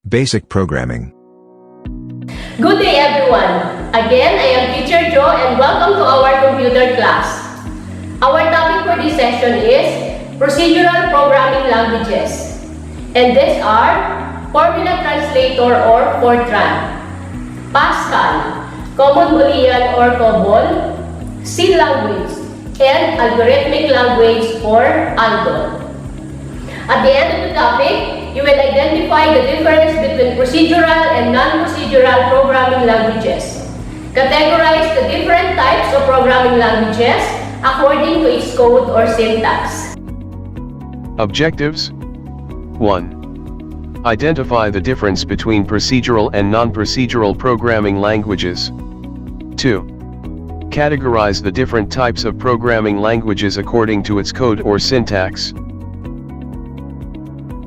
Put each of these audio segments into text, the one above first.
Basic Programming. Good day everyone! Again, I am Teacher Joe and welcome to our computer class. Our topic for this session is Procedural Programming Languages. And these are Formula Translator or Fortran, Pascal, Common Boolean or COBOL, C language, and Algorithmic Language or ALGOL. At the end of the topic, you will identify the difference between procedural and non-procedural programming languages. Categorize the different types of programming languages according to its code or syntax. Objectives 1. Identify the difference between procedural and non-procedural programming languages. 2. Categorize the different types of programming languages according to its code or syntax.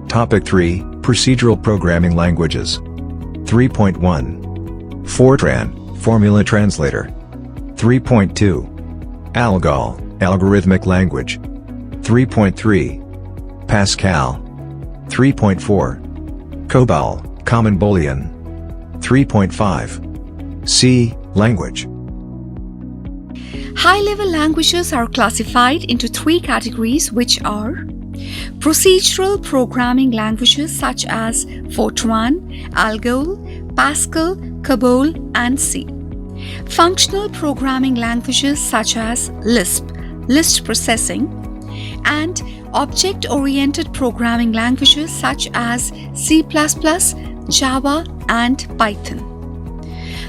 Topic 3, Procedural Programming Languages. 3.1. Fortran, Formula Translator. 3.2. ALGOL, Algorithmic Language. 3.3. Pascal. 3.4. COBOL, Common Boolean. 3.5. C language. High-level languages are classified into three categories, which are procedural programming languages such as Fortran, ALGOL, Pascal, COBOL, and C. Functional programming languages such as Lisp, list processing, and object-oriented programming languages such as C++, Java, and Python.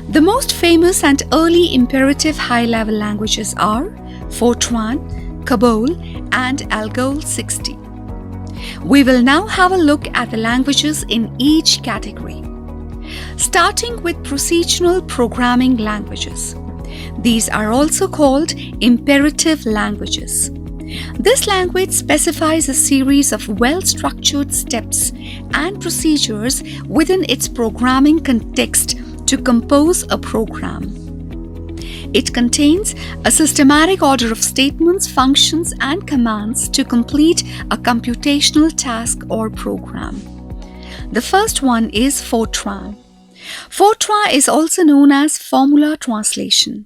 The most famous and early imperative high-level languages are Fortran, COBOL, and ALGOL 60. We will now have a look at the languages in each category. Starting with procedural programming languages. These are also called imperative languages. This language specifies a series of well-structured steps and procedures within its programming context to compose a program. It contains a systematic order of statements, functions, and commands to complete a computational task or program. The first one is Fortran. Fortran is also known as formula translation.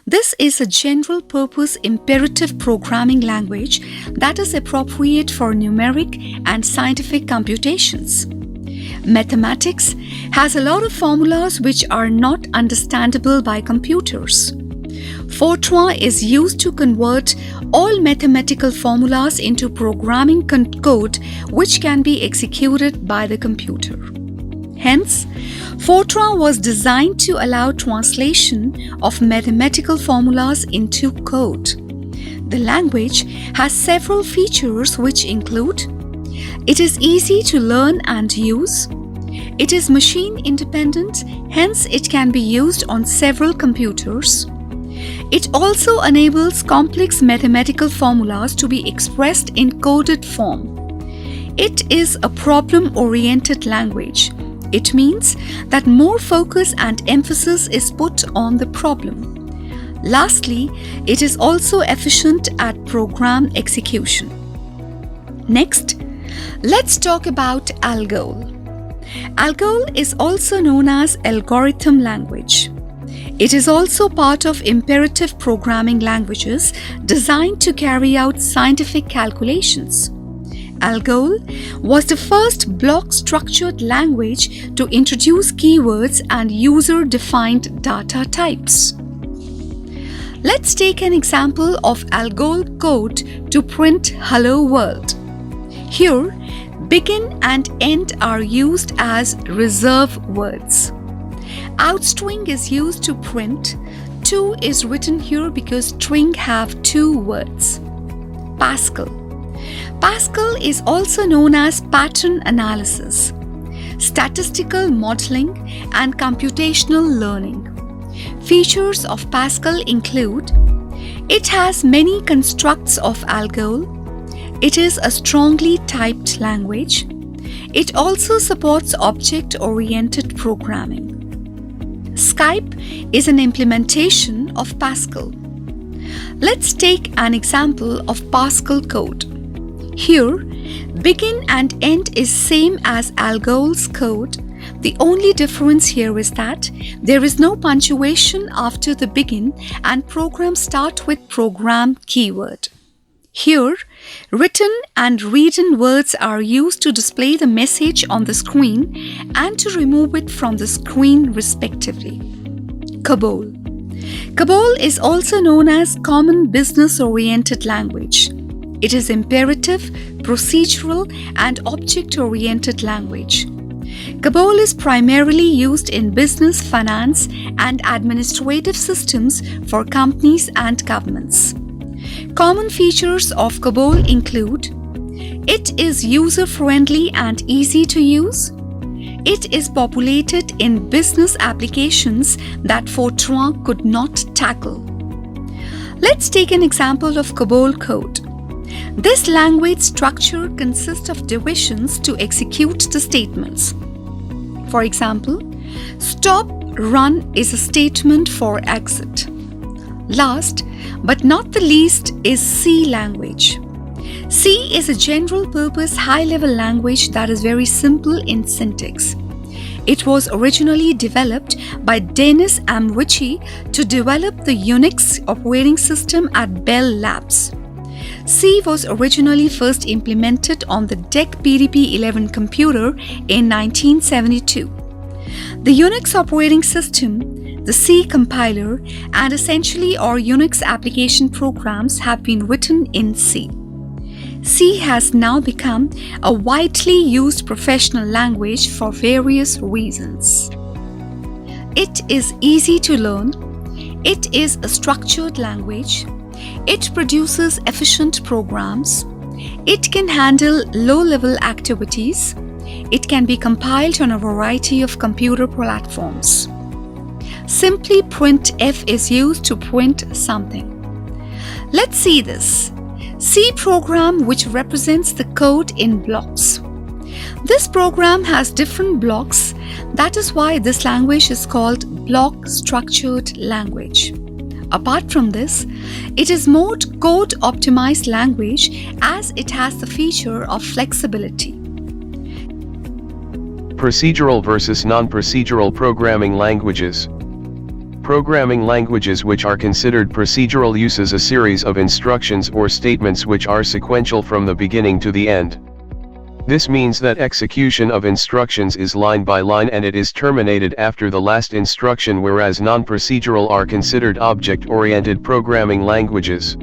This is a general-purpose imperative programming language that is appropriate for numeric and scientific computations. Mathematics has a lot of formulas which are not understandable by computers. Fortran is used to convert all mathematical formulas into programming code which can be executed by the computer. Hence, Fortran was designed to allow translation of mathematical formulas into code. The language has several features which include: it is easy to learn and use. It is machine independent, hence it can be used on several computers. It also enables complex mathematical formulas to be expressed in coded form. It is a problem-oriented language. It means that more focus and emphasis is put on the problem. Lastly, it is also efficient at program execution. Next, let's talk about ALGOL. ALGOL is also known as algorithm language. It is also part of imperative programming languages designed to carry out scientific calculations. ALGOL was the first block-structured language to introduce keywords and user-defined data types. Let's take an example of ALGOL code to print "Hello World." Here, begin and end are used as reserve words. Outstring is used to print. To is written here because string have two words. Pascal. Pascal is also known as pattern analysis, statistical modeling, and computational learning. Features of Pascal include: it has many constructs of ALGOL. It is a strongly typed language. It also supports object-oriented programming. Skype is an implementation of Pascal. Let's take an example of Pascal code. Here, begin and end is same as ALGOL's code, The only difference here is that there is no punctuation after the begin and programs start with program keyword. Here, written and read-in words are used to display the message on the screen and to remove it from the screen respectively. COBOL. COBOL is also known as Common Business-Oriented Language. It is imperative, procedural, and object-oriented language. COBOL is primarily used in business, finance, and administrative systems for companies and governments. Common features of COBOL include: it is user-friendly and easy to use. It is populated in business applications that Fortran could not tackle. Let's take an example of COBOL code. This language structure consists of divisions to execute the statements. For example, stop run is a statement for exit. Last but not the least is C language. C is a general-purpose high-level language that is very simple in syntax. It was originally developed by Dennis M. Ritchie to develop the Unix operating system at Bell Labs. C was originally first implemented on the DEC PDP-11 computer in 1972. The Unix operating system, the C compiler, and essentially all Unix application programs have been written in C. C has now become a widely used professional language for various reasons. It is easy to learn. It is a structured language. It produces efficient programs. It can handle low-level activities. It can be compiled on a variety of computer platforms. Simply printf is used to print something. Let's see this. C program which represents the code in blocks. This program has different blocks. That is why this language is called block structured language. Apart from this, it is more code optimized language as it has the feature of flexibility. Procedural versus non-procedural programming languages. Programming languages which are considered procedural uses a series of instructions or statements which are sequential from the beginning to the end. This means that execution of instructions is line by line and it is terminated after the last instruction, whereas non-procedural are considered object-oriented programming languages.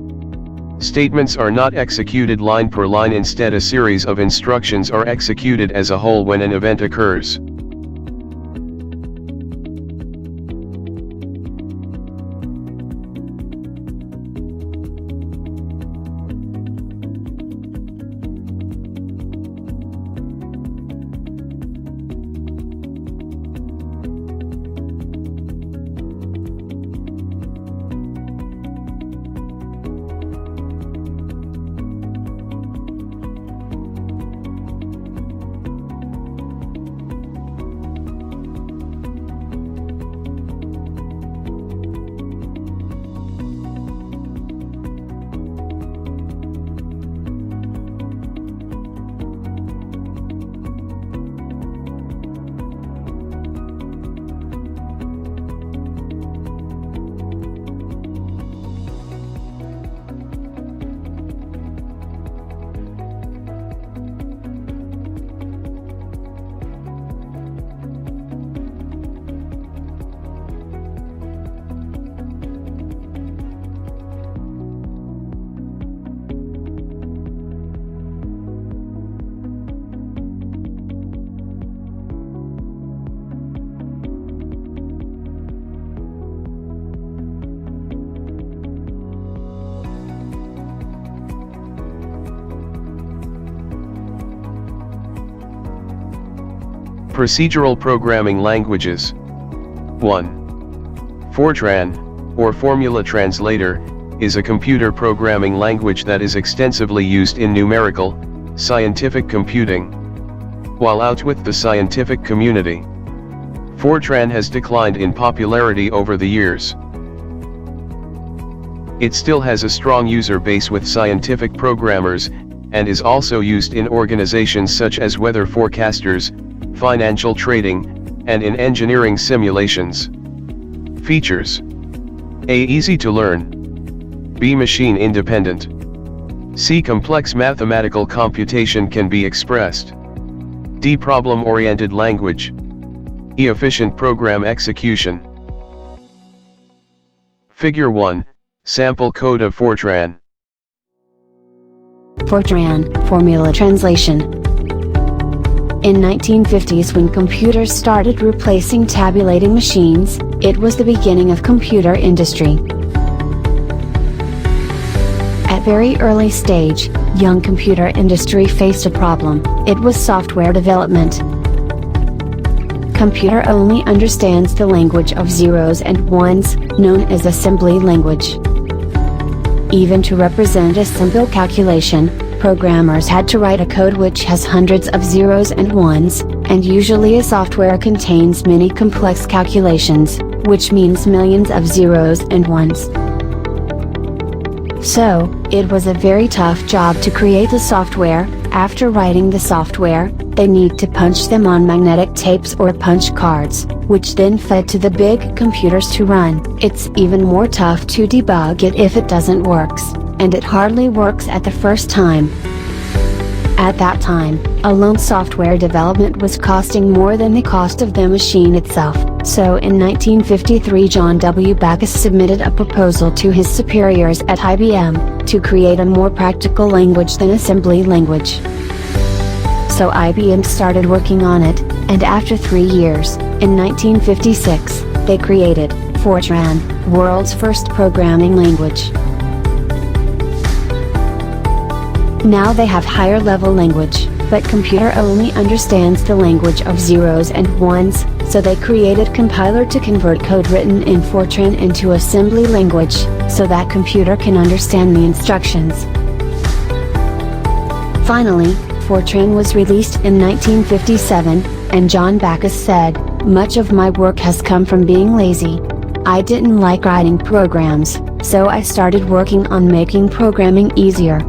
Statements are not executed line per line, instead a series of instructions are executed as a whole when an event occurs. Procedural programming languages. 1. Fortran, or Formula Translator, is a computer programming language that is extensively used in numerical, scientific computing. While out with the scientific community, Fortran has declined in popularity over the years. It still has a strong user base with scientific programmers, and is also used in organizations such as weather forecasters, financial trading, and in engineering simulations. Features: A. Easy to learn. B. Machine independent. C. Complex mathematical computation can be expressed. D. Problem-oriented language. E. Efficient program execution. Figure 1, Sample code of Fortran. Fortran, formula translation. In 1950s, when computers started replacing tabulating machines, it was the beginning of computer industry. At very early stage, young computer industry faced a problem. It was software development. Computer only understands the language of zeros and ones, known as assembly language. Even to represent a simple calculation, programmers had to write a code which has hundreds of zeros and ones, and usually a software contains many complex calculations, which means millions of zeros and ones. So, it was a very tough job to create the software. After writing the software, they need to punch them on magnetic tapes or punch cards, which then fed to the big computers to run. It's even more tough to debug it if it doesn't works, and it hardly works at the first time. At that time, alone software development was costing more than the cost of the machine itself. So in 1953, John W. Backus submitted a proposal to his superiors at IBM, to create a more practical language than assembly language. So IBM started working on it, and after 3 years, in 1956, they created Fortran, world's first programming language. Now they have higher level language, but computer only understands the language of zeros and ones, so they created compiler to convert code written in Fortran into assembly language, so that computer can understand the instructions. Finally, Fortran was released in 1957, and John Backus said, "Much of my work has come from being lazy. I didn't like writing programs, so I started working on making programming easier."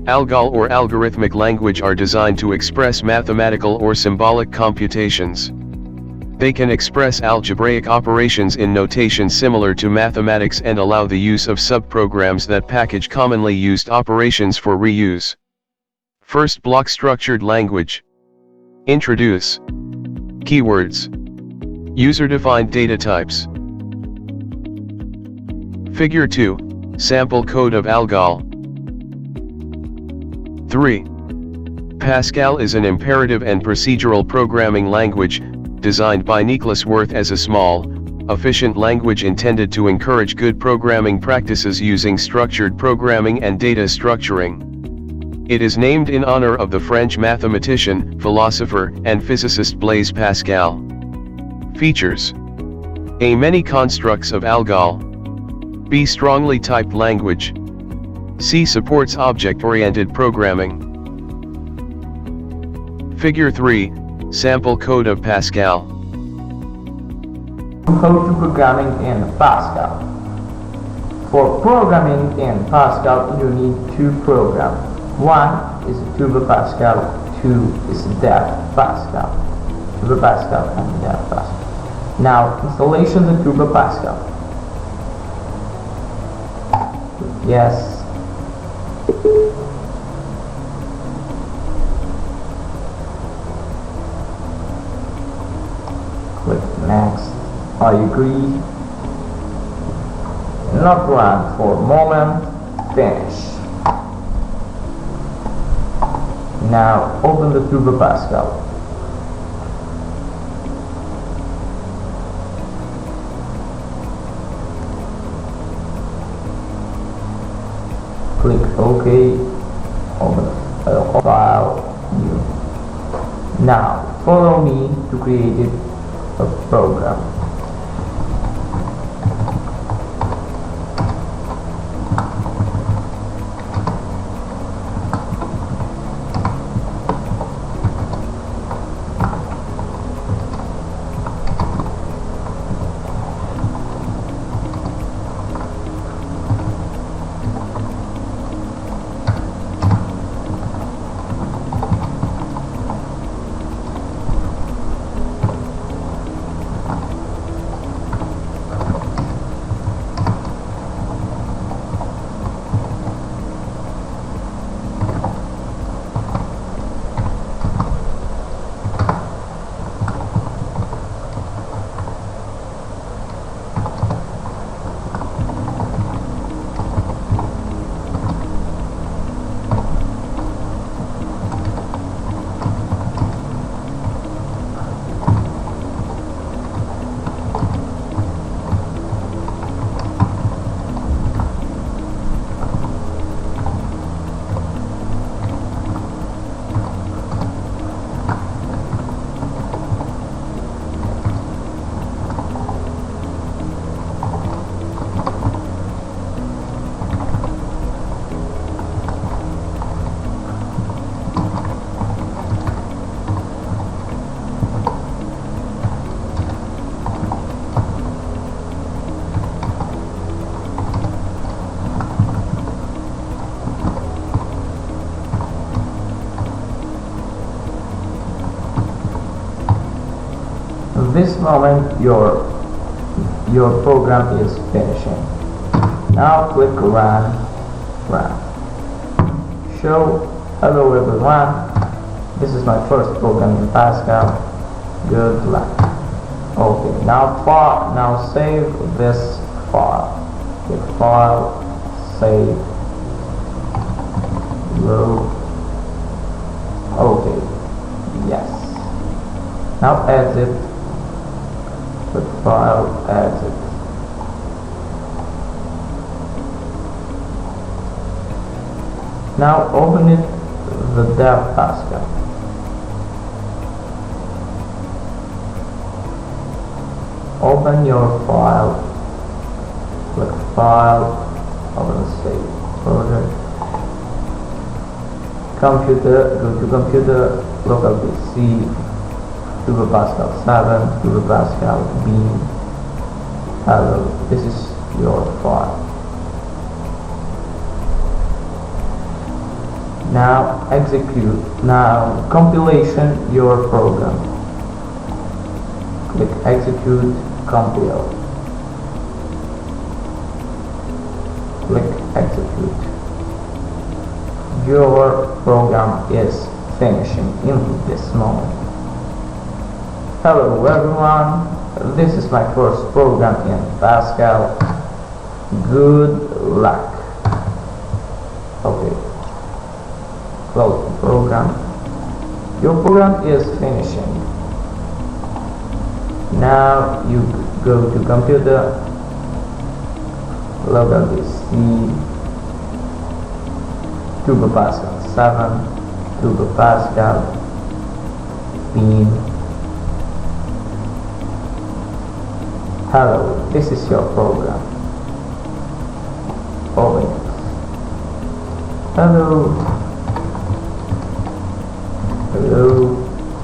ALGOL or algorithmic language are designed to express mathematical or symbolic computations. They can express algebraic operations in notation similar to mathematics and allow the use of subprograms that package commonly used operations for reuse. First, block structured language. Introduce. Keywords. User-defined data types. Figure 2, Sample code of ALGOL. 3. Pascal is an imperative and procedural programming language, designed by Nicholas Wirth as a small, efficient language intended to encourage good programming practices using structured programming and data structuring. It is named in honor of the French mathematician, philosopher, and physicist Blaise Pascal. Features: A. Many constructs of ALGOL. B. Strongly typed language. C. Supports object-oriented programming. Figure 3, Sample code of Pascal. Code to programming in Pascal. For programming in Pascal, you need two programs. One is Turbo Pascal, two is Dev Pascal. Turbo Pascal and Dev Pascal. Now, installation of Turbo Pascal. Yes. Click next. I agree. Not run for a moment. Finish. Now open the Turbo Pascal. Click OK. Open the file. New. Now follow me to create a program. This moment your program is finishing. Now click run. Show hello everyone. This is my first program in Pascal. Good luck. Okay, now save this file. Click file, save, load. Okay, yes. Now exit. Click file, exit. Now open it, the dev Pascal. Open your file, click file, open save project, computer, go to computer, local PC, Turbo Pascal 7, Turbo Pascal Beam, hello, this is your file. Now execute, now compilation your program. Click execute, compile. Click execute. Your program is finishing in this moment. Hello everyone, this is my first program in Pascal. Good luck. Okay, close the program. Your program is finishing. Now you go to computer, local PC, Turbo Pascal 7, Turbo Pascal Beam. Hello, this is your program. Open it. Hello,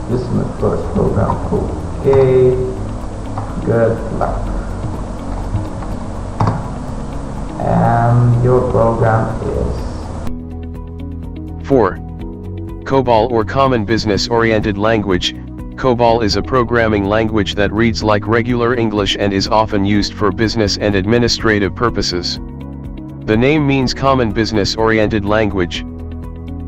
this is my first program. Okay, good luck. And your program is 4. COBOL or Common Business Oriented Language. COBOL is a programming language that reads like regular English and is often used for business and administrative purposes. The name means Common Business Oriented Language.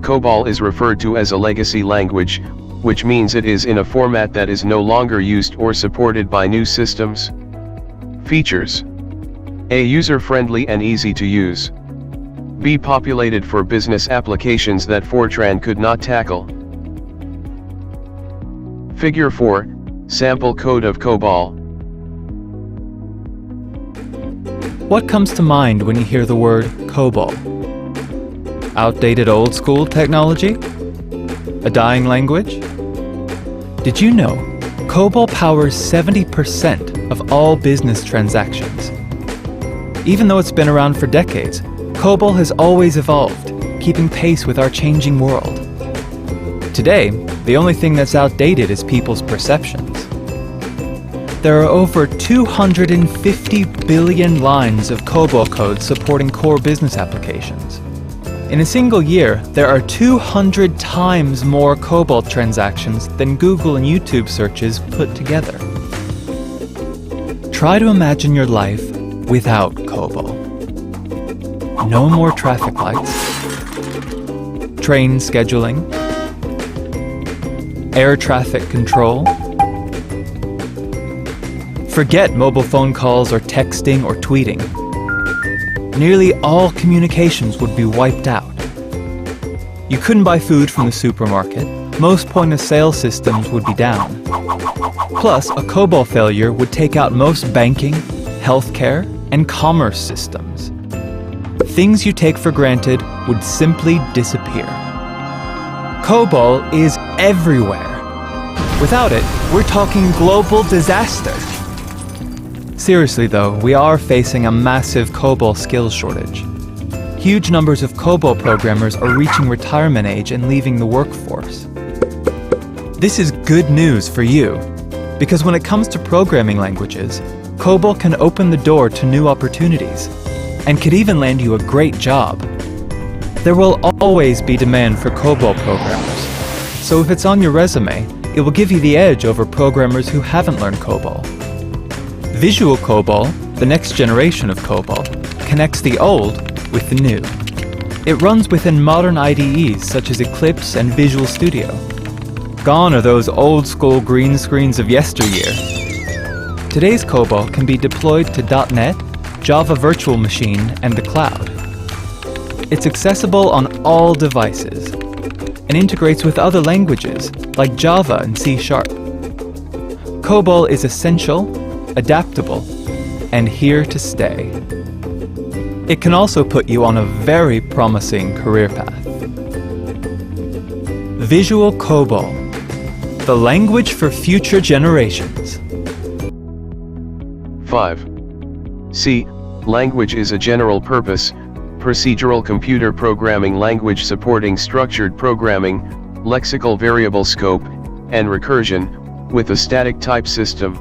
COBOL is referred to as a legacy language, which means it is in a format that is no longer used or supported by new systems. Features: A. User-friendly and easy to use. B. Populated for business applications that Fortran could not tackle. Figure 4, Sample code of COBOL. What comes to mind when you hear the word COBOL? Outdated old-school technology? A dying language? Did you know COBOL powers 70% of all business transactions? Even though it's been around for decades, COBOL has always evolved, keeping pace with our changing world. Today, the only thing that's outdated is people's perceptions. There are over 250 billion lines of COBOL code supporting core business applications. In a single year, there are 200 times more COBOL transactions than Google and YouTube searches put together. Try to imagine your life without COBOL. No more traffic lights, train scheduling, air traffic control. Forget mobile phone calls or texting or tweeting. Nearly all communications would be wiped out. You couldn't buy food from the supermarket. Most point-of-sale systems would be down. Plus, a COBOL failure would take out most banking, healthcare, and commerce systems. Things you take for granted would simply disappear. COBOL is everywhere. Without it, we're talking global disaster. Seriously though, we are facing a massive COBOL skills shortage. Huge numbers of COBOL programmers are reaching retirement age and leaving the workforce. This is good news for you, because when it comes to programming languages, COBOL can open the door to new opportunities, and could even land you a great job. There will always be demand for COBOL programmers, so if it's on your resume, It will give you the edge over programmers who haven't learned COBOL. Visual COBOL, the next generation of COBOL, connects the old with the new. It runs within modern IDEs such as Eclipse and Visual Studio. Gone are those old-school green screens of yesteryear. Today's COBOL can be deployed to .NET, Java Virtual Machine, and the cloud. It's accessible on all devices and integrates with other languages like Java and C#. COBOL is essential, adaptable, and here to stay. It can also put you on a very promising career path. Visual COBOL, the language for future generations. 5. C. Language is a general-purpose, procedural computer programming language supporting structured programming, lexical variable scope, and recursion, with a static type system.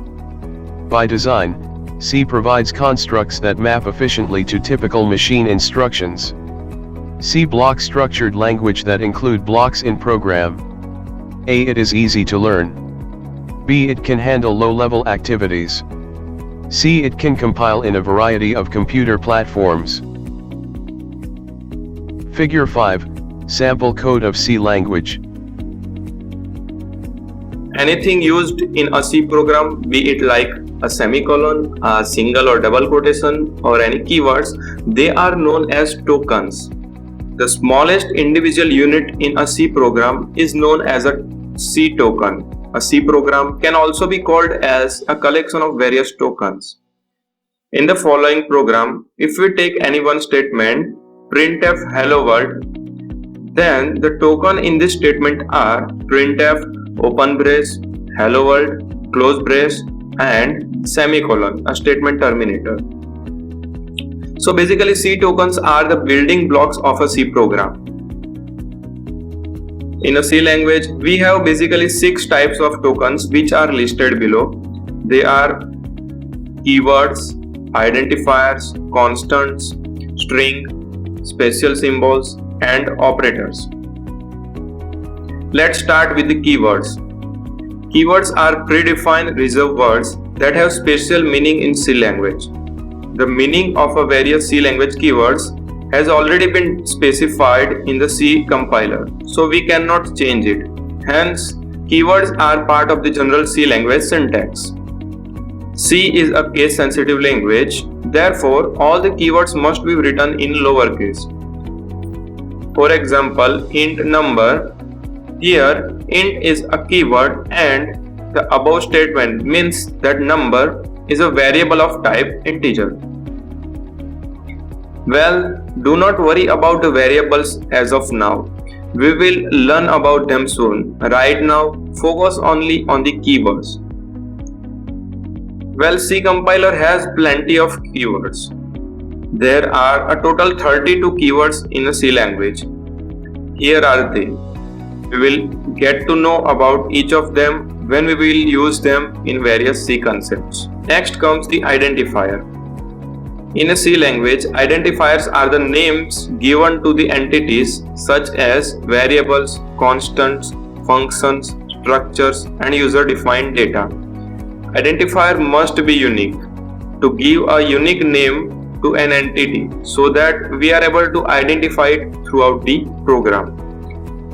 By design, C provides constructs that map efficiently to typical machine instructions. C block structured language that include blocks in program. A. It is easy to learn. B. It can handle low-level activities. C. It can compile in a variety of computer platforms. Figure 5, Sample code of C language. Anything used in a C program, be it like a semicolon, a single or double quotation, or any keywords, they are known as tokens. The smallest individual unit in a C program is known as a C token. A C program can also be called as a collection of various tokens. In the following program, if we take any one statement, printf hello world, then the token in this statement are printf open brace, hello world, close brace, and semicolon, a statement terminator. So basically C tokens are the building blocks of a C program. In a C language, we have basically 6 types of tokens which are listed below. They are keywords, identifiers, constants, string, special symbols, and operators. Let's start with the keywords. Keywords are predefined reserved words that have special meaning in C language. The meaning of a various C language keywords has already been specified in the C compiler, so we cannot change it. Hence, keywords are part of the general C language syntax. C is a case-sensitive language, therefore all the keywords must be written in lowercase. For example, int number. Here, int is a keyword and the above statement means that number is a variable of type integer. Well, do not worry about the variables as of now. We will learn about them soon. Right now, focus only on the keywords. Well, C compiler has plenty of keywords. There are a total 32 keywords in a C language. Here are they. We will get to know about each of them when we will use them in various C concepts. Next comes the identifier. In a C language, identifiers are the names given to the entities such as variables, constants, functions, structures, and user-defined data. Identifier must be unique to give a unique name to an entity so that we are able to identify it throughout the program.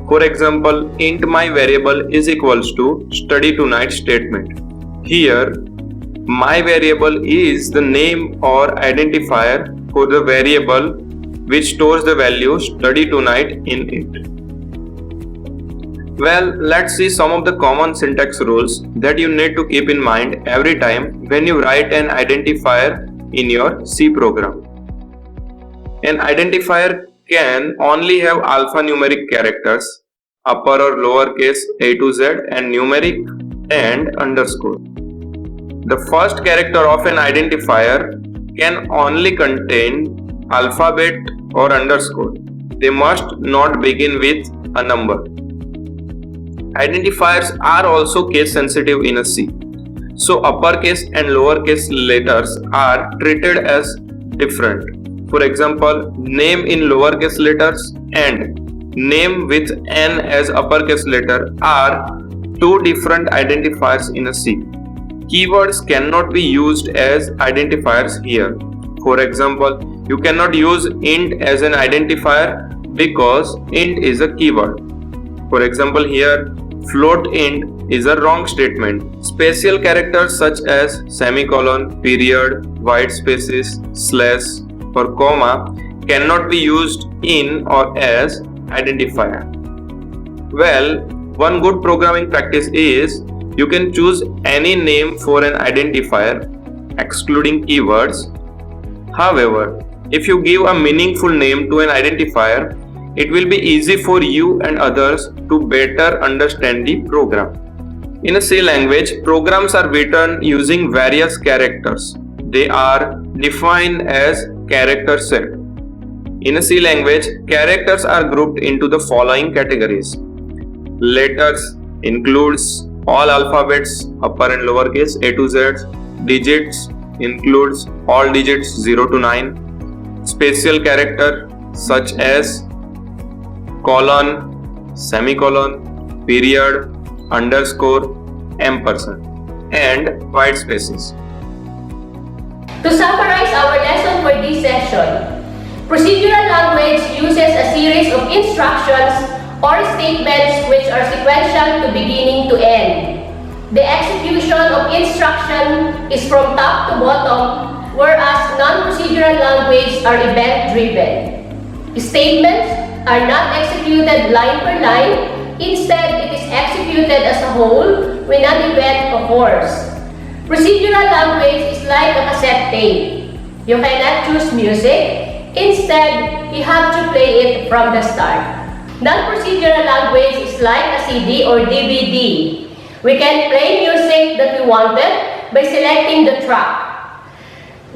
For example, int my variable is equals to study tonight statement. Here, my variable is the name or identifier for the variable which stores the value study tonight in it. Well, let's see some of the common syntax rules that you need to keep in mind every time when you write an identifier in your C program. An identifier can only have alphanumeric characters, upper or lower case A to Z, and numeric and underscore. The first character of an identifier can only contain alphabet or underscore. They must not begin with a number. Identifiers are also case sensitive in a C. So uppercase and lowercase letters are treated as different. For example, name in lowercase letters and name with N as uppercase letter are two different identifiers in a C. Keywords cannot be used as identifiers here. For example, you cannot use int as an identifier because int is a keyword. For example, here float int is a wrong statement. Special characters such as semicolon, period, white spaces, slash or comma cannot be used in or as identifier. Well, one good programming practice is you can choose any name for an identifier excluding keywords. However, if you give a meaningful name to an identifier, it will be easy for you and others to better understand the program. In a C language, programs are written using various characters. They are defined as character set. In a C language, characters are grouped into the following categories. Letters includes all alphabets, upper and lowercase, A to Z. Digits includes all digits 0 to 9. Special character such as colon, semicolon, period, underscore, ampersand, and white spaces. To summarize our lesson for this session, procedural language uses a series of instructions or statements which are sequential to beginning to end. The execution of instruction is from top to bottom, whereas non-procedural language are event-driven. Statements are not executed line per line, instead it is executed as a whole when an event occurs. Procedural language is like a cassette tape. You cannot choose music, instead you have to play it from the start. Non-procedural language is like a CD or DVD. We can play music that we wanted by selecting the track.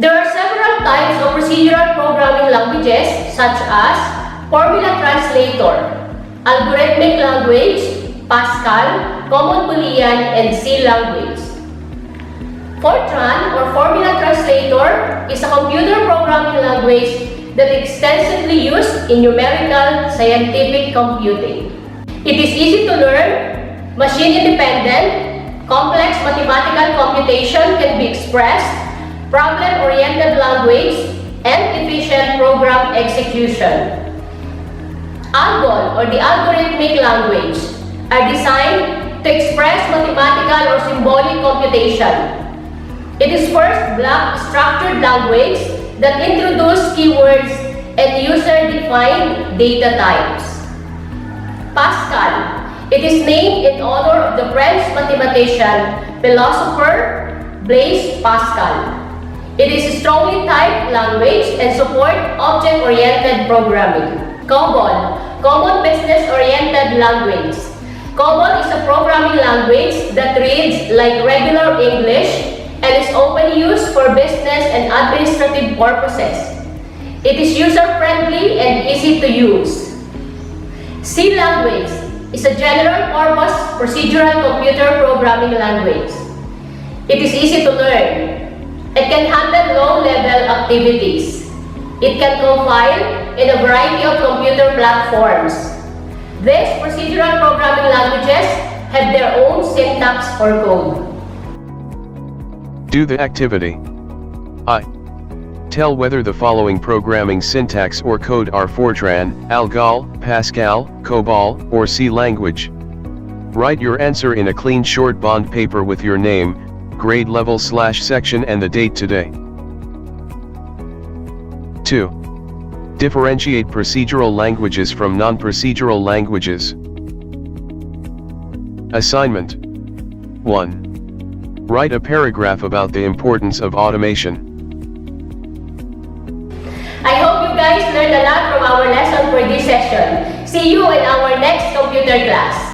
There are several types of procedural programming languages such as Formula Translator, Algorithmic Language, Pascal, Common Boolean, and C language. Fortran or Formula Translator is a computer programming language that is extensively used in numerical scientific computing. It is easy to learn, machine-independent, complex mathematical computation can be expressed, problem-oriented language, and efficient program execution. ALGOL, or the algorithmic language, are designed to express mathematical or symbolic computation. It is first block structured language that introduces keywords and user-defined data types. Pascal. It is named in honor of the French mathematician, philosopher Blaise Pascal. It is a strongly typed language and supports object-oriented programming. COBOL, Common Business-Oriented Language. COBOL is a programming language that reads like regular English and is often used for business and administrative purposes. It is user-friendly and easy to use. C language is a general-purpose procedural computer programming language. It is easy to learn. It can handle low-level activities. It can compile in a variety of computer platforms. These procedural programming languages have their own syntax or code. Do the activity. I. Tell whether the following programming syntax or code are Fortran, ALGOL, Pascal, COBOL, or C language. Write your answer in a clean short bond paper with your name, grade level / section and the date today. 2. Differentiate procedural languages from non-procedural languages. Assignment 1. Write a paragraph about the importance of automation. I hope you guys learned a lot from our lesson for this session. See you in our next computer class.